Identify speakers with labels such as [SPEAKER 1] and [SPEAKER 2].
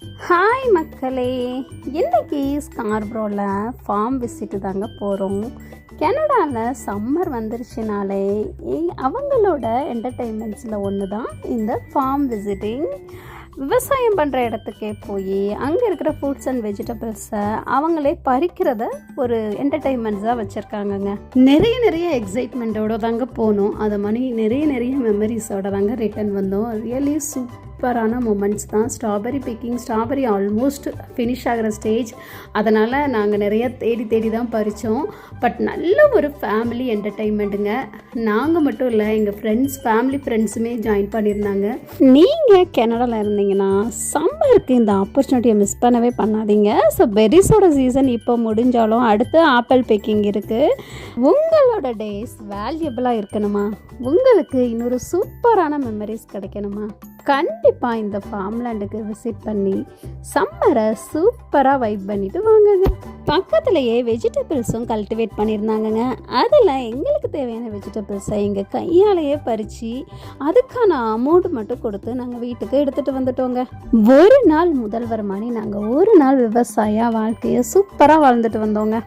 [SPEAKER 1] Hi மக்களே, இன்றைக்கி ஸ்கார்ப்ரோவில் form visit தாங்க போகிறோம். கனடாவில் சம்மர் வந்துருச்சுனாலே அவங்களோட என்டர்டெயின்மெண்ட்ஸில் ஒன்று தான் இந்த ஃபார்ம் விசிட்டிங். விவசாயம் பண்ணுற இடத்துக்கே போய் அங்கே இருக்கிற ஃப்ரூட்ஸ் அண்ட் வெஜிடபிள்ஸை அவங்களே பறிக்கிறத ஒரு என்டர்டெயின்மெண்ட்ஸாக வச்சுருக்காங்கங்க. நிறைய எக்ஸைட்மெண்ட்டோடு தாங்க போனோம். அது மாதிரி நிறைய மெமரிஸோட தாங்க ரிட்டர்ன் வந்தோம். ரியலி சூப்பரான மூமெண்ட்ஸ் தான். Strawberry picking, strawberry almost finish ஆகிற ஸ்டேஜ். அதனால் நாங்கள் நிறைய தேடி தான் பறித்தோம். பட் நல்ல ஒரு ஃபேமிலி என்டர்டெயின்மெண்ட்டுங்க. நாங்கள் மட்டும் இல்லை, எங்கள் ஃபேமிலி ஃப்ரெண்ட்ஸுமே ஜாயின் பண்ணியிருந்தாங்க. நீங்கள் கனடாவில் இருந்தீங்கன்னா சம்மருக்கு இந்த ஆப்பர்ச்சுனிட்டியை மிஸ் பண்ணவே பண்ணாதீங்க. ஸோ பெரிஸோட சீசன் இப்போ முடிஞ்சாலும் அடுத்து ஆப்பிள் பேக்கிங் இருக்குது. உங்களோட டேஸ் வேல்யூபிளாக இருக்கணுமா, உங்களுக்கு இன்னொரு சூப்பரான மெமரிஸ் கிடைக்கணுமா, கண்டிப்பாக இந்த ஃபார்ம்லேண்டுக்கு விசிட் பண்ணி சம்மரை சூப்பராக வைப் பண்ணிவிட்டு வாங்குங்க. பக்கத்துலேயே வெஜிடபிள்ஸும் கல்டிவேட் பண்ணியிருந்தாங்கங்க. அதில் எங்களுக்கு தேவையான வெஜிடபிள்ஸை எங்கள் கையாலேயே பறித்து அதுக்கான அமௌண்ட் மட்டும் கொடுத்து நாங்கள் வீட்டுக்கு எடுத்துகிட்டு வந்துட்டோங்க. ஒரு நாள் முதல்வர் மாதிரி நாங்கள் ஒரு நாள் விவசாய வாழ்க்கையை சூப்பராக வாழ்ந்துட்டு வந்தோங்க.